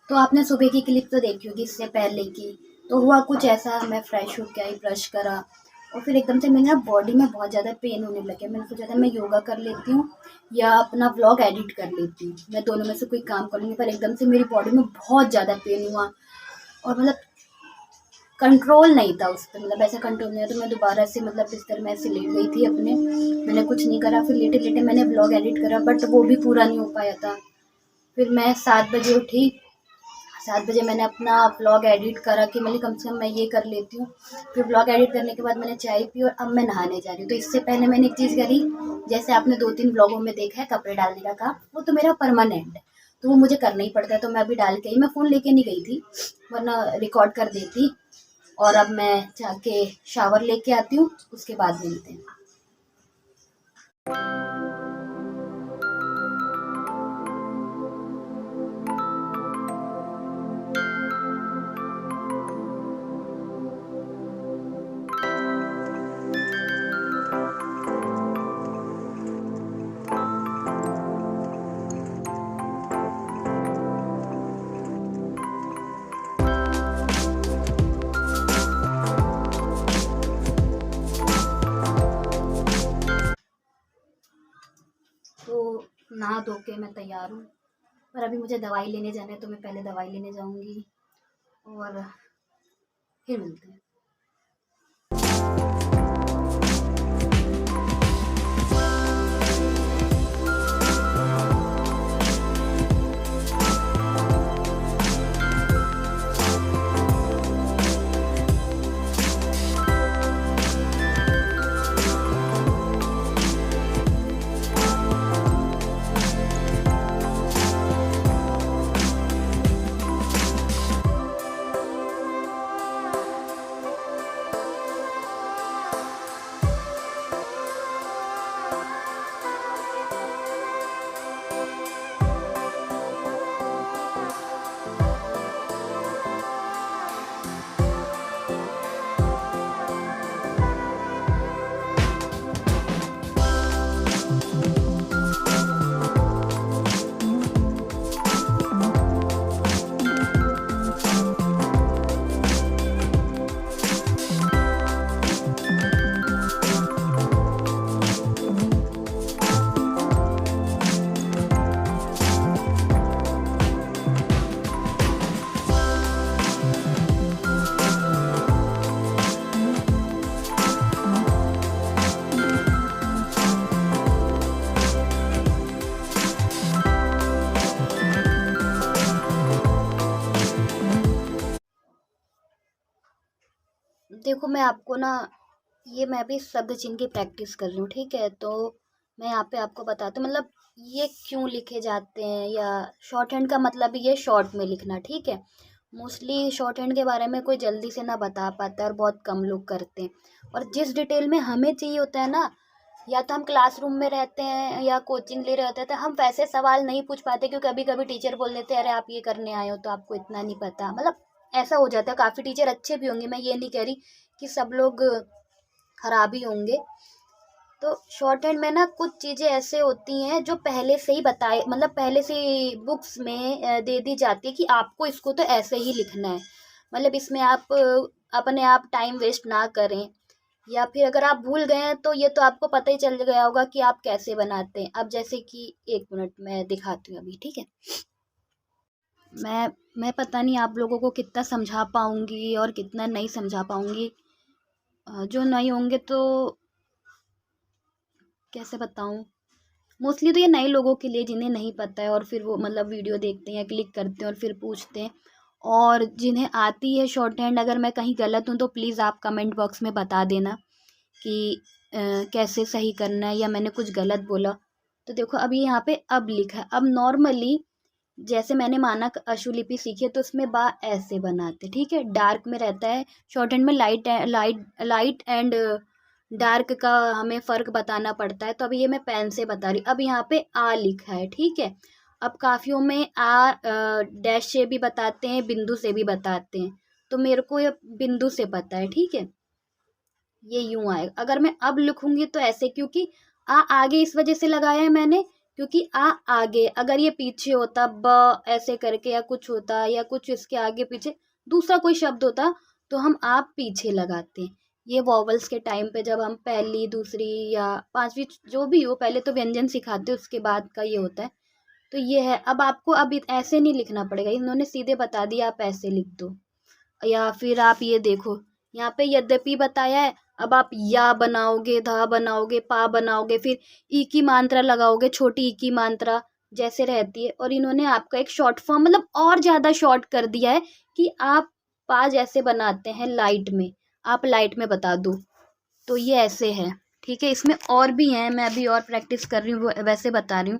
तो आपने सुबह की क्लिप तो देखी होगी इससे पहले की। तो हुआ कुछ ऐसा, मैं फ्रेश होके आई, ब्रश करा और फिर एकदम से मेरी ना बॉडी में बहुत ज़्यादा पेन होने लगे। मैंने सोचा था मैं योगा कर लेती हूँ या अपना व्लॉग एडिट कर लेती हूँ, मैं दोनों में से कोई काम करूँगी। पर एकदम से मेरी बॉडी में बहुत ज़्यादा पेन हुआ और मतलब कंट्रोल नहीं था उस पर, मतलब ऐसा कंट्रोल नहीं था। तो मैं दोबारा से मतलब बिस्तर में ऐसे लेट गई थी अपने, मैंने कुछ नहीं करा। फिर लेटे लेटे मैंने व्लॉग एडिट करा बट वो भी पूरा नहीं हो पाया था। फिर मैं 7 बजे उठी, 7 बजे मैंने अपना व्लॉग एडिट करा कि मैंने कम से कम मैं ये कर लेती हूँ। फिर व्लॉग एडिट करने के बाद मैंने चाय पी और अब मैं नहाने जा रही हूँ। तो इससे पहले मैंने एक चीज़ करी, जैसे आपने 2-3 व्लॉगों में देखा है कपड़े डालने का काम, वो तो मेरा परमानेंट है, तो वो मुझे करना ही पड़ता है। तो मैं अभी डाल के ही, मैं फ़ोन लेके नहीं गई थी वरना रिकॉर्ड कर देती। और अब मैं जाके शावर लेके आती हूँ, उसके बाद मिलते हैं। तो नहा धो के मैं तैयार हूँ, पर अभी मुझे दवाई लेने जाना है, तो मैं पहले दवाई लेने जाऊँगी और फिर मिलते हैं। देखो मैं आपको ना, ये मैं भी शब्द चिन्ह की प्रैक्टिस कर रही हूँ, ठीक है? तो मैं यहाँ पे आपको बताती हूँ, मतलब ये क्यों लिखे जाते हैं, या शॉर्ट हैंड का मतलब ही ये शॉर्ट में लिखना, ठीक है? मोस्टली शॉर्ट हैंड के बारे में कोई जल्दी से ना बता पाता है और बहुत कम लोग करते हैं। और जिस डिटेल में हमें चाहिए होता है ना, या तो हम क्लासरूम में रहते हैं या कोचिंग ले रहे होते हैं, तो हम वैसे सवाल नहीं पूछ पाते, क्योंकि कभी कभी टीचर बोल देते हैं अरे आप ये करने आए हो तो आपको इतना नहीं पता, मतलब ऐसा हो जाता है। काफ़ी टीचर अच्छे भी होंगे, मैं ये नहीं कह रही कि सब लोग खराब ही होंगे। तो शॉर्ट हैंड में ना कुछ चीज़ें ऐसे होती हैं जो पहले से ही बताए, मतलब पहले से बुक्स में दे दी जाती है कि आपको इसको तो ऐसे ही लिखना है। मतलब इसमें आप अपने आप टाइम वेस्ट ना करें, या फिर अगर आप भूल गए हैं तो ये तो आपको पता ही चल गया होगा कि आप कैसे बनाते हैं। अब जैसे कि 1 मिनट मैं दिखाती हूँ अभी, ठीक है? मैं पता नहीं आप लोगों को कितना समझा पाऊंगी और कितना नहीं समझा पाऊंगी। जो नहीं होंगे तो कैसे बताऊं। मोस्टली तो ये नए लोगों के लिए जिन्हें नहीं पता है, और फिर वो मतलब वीडियो देखते हैं या क्लिक करते हैं और फिर पूछते हैं। और जिन्हें आती है शॉर्ट हैंड, अगर मैं कहीं गलत हूँ तो प्लीज़ आप कमेंट बॉक्स में बता देना कि कैसे सही करना है, या मैंने कुछ गलत बोला। तो देखो अभी यहाँ पे अब लिखा है। अब नॉर्मली जैसे मैंने मानक अशुलिपि सीखी है तो उसमें बा ऐसे बनाते, ठीक है? डार्क में रहता है, शॉर्ट हैंड में लाइट एंड डार्क का हमें फ़र्क बताना पड़ता है। तो अभी ये मैं पेन से बता रही हूँ। अब यहाँ पे आ लिखा है, ठीक है? अब काफ़ियों में डैश से भी बताते हैं, बिंदु से भी बताते हैं। तो मेरे को ये बिंदु से पता है, ठीक है? ये यूं आएगा। अगर मैं अब लिखूंगी तो ऐसे, क्योंकि आगे इस वजह से लगाया है मैंने, क्योंकि आगे अगर ये पीछे होता ब ऐसे करके या कुछ होता या कुछ इसके आगे पीछे दूसरा कोई शब्द होता तो हम आप पीछे लगाते। ये वॉवल्स के टाइम पे जब हम पहली दूसरी या पांचवी जो भी हो पहले तो व्यंजन सिखाते उसके बाद का ये होता है। तो ये है। अब आपको अब ऐसे नहीं लिखना पड़ेगा, इन्होंने सीधे बता दिया आप ऐसे लिख दो। या फिर आप ये देखो यहाँ पे यद्यपि बताया है, अब आप या बनाओगे, धा बनाओगे, पा बनाओगे, फिर ई की मात्रा लगाओगे, छोटी ई की मात्रा जैसे रहती है। और इन्होंने आपका एक शॉर्ट फॉर्म मतलब और ज़्यादा शॉर्ट कर दिया है कि आप पा जैसे बनाते हैं लाइट में, आप लाइट में बता दो। तो ये ऐसे है, ठीक है। इसमें और भी हैं, मैं अभी और प्रैक्टिस कर रही हूँ, वो वैसे बता रही हूँ।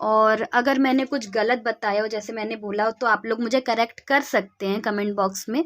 और अगर मैंने कुछ गलत बताया हो जैसे मैंने बोला हो तो आप लोग मुझे करेक्ट कर सकते हैं कमेंट बॉक्स में।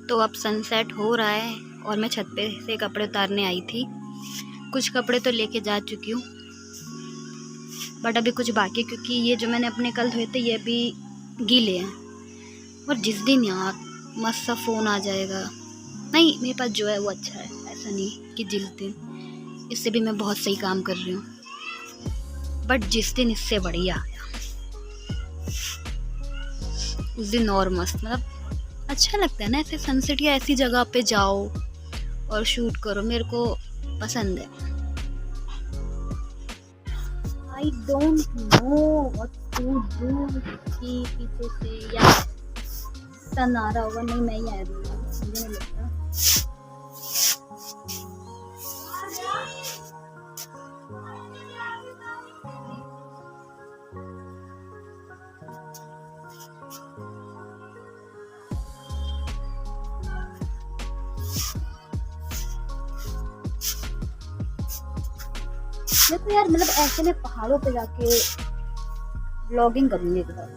तो अब सनसेट हो रहा है और मैं छत पे से कपड़े उतारने आई थी। कुछ कपड़े तो लेके जा चुकी हूँ बट अभी कुछ बाकी, क्योंकि ये जो मैंने अपने कल धोए थे ये भी गीले हैं। और जिस दिन यार मस्त सा फ़ोन आ जाएगा, नहीं मेरे पास जो है वो अच्छा है, ऐसा नहीं कि जिस दिन इससे भी मैं बहुत सही काम कर रही हूँ, बट जिस दिन इससे बढ़िया आया उस दिन और मस्त, मतलब अच्छा लगता है ना ऐसे सनसेट या ऐसी जगह पे जाओ और शूट करो, मेरे को पसंद है। I don't know what to do कि पीछे से या सन आ रहा होगा, नहीं मैं ही आ रही हूँ, मुझे नहीं लगता। मैं तो यार मतलब ऐसे में पहाड़ों पे जाके व्लॉगिंग करूंगी एक बार।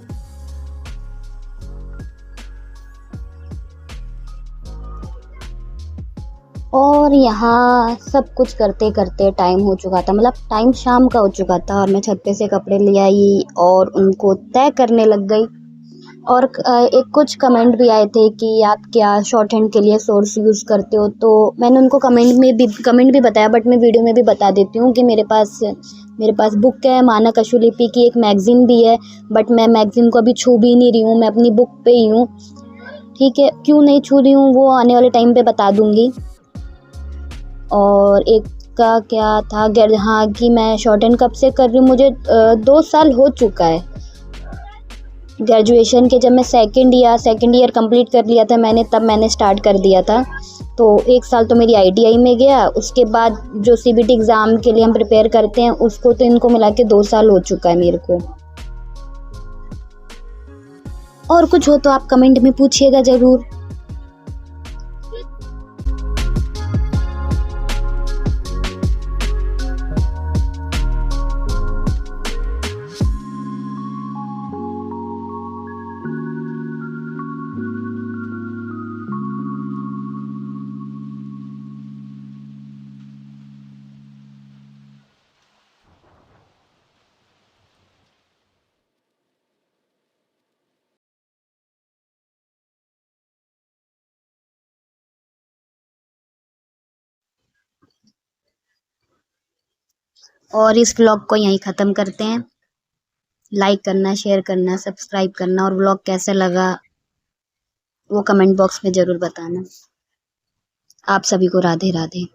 और यहाँ सब कुछ करते करते टाइम हो चुका था, मतलब टाइम शाम का हो चुका था और मैं छत पे से कपड़े ले आई और उनको तय करने लग गई। और एक कुछ कमेंट भी आए थे कि आप क्या शॉर्ट हैंड के लिए सोर्स यूज़ करते हो, तो मैंने उनको कमेंट भी बताया, बट मैं वीडियो में भी बता देती हूँ कि मेरे पास बुक है, मानक अशुलिपि की एक मैगज़ीन भी है, बट मैं मैगज़ीन को अभी छू भी नहीं रही हूँ, मैं अपनी बुक पे ही हूँ, ठीक है। क्यों नहीं छू रही हूँ वो आने वाले टाइम पे बता दूँगी। और एक का क्या था हाँ कि मैं शॉर्ट हैंड कब से कर रही हूँ, मुझे 2 साल हो चुका है। ग्रेजुएशन के जब मैं सेकंड ईयर कंप्लीट कर लिया था मैंने, तब मैंने स्टार्ट कर दिया था। तो 1 साल तो मेरी ITI में गया, उसके बाद जो CBT एग्ज़ाम के लिए हम प्रिपेयर करते हैं उसको, तो इनको मिला के 2 साल हो चुका है मेरे को। और कुछ हो तो आप कमेंट में पूछिएगा ज़रूर। और इस व्लॉग को यहीं ख़त्म करते हैं। लाइक करना, शेयर करना, सब्सक्राइब करना, और व्लॉग कैसा लगा वो कमेंट बॉक्स में ज़रूर बताना। आप सभी को राधे राधे।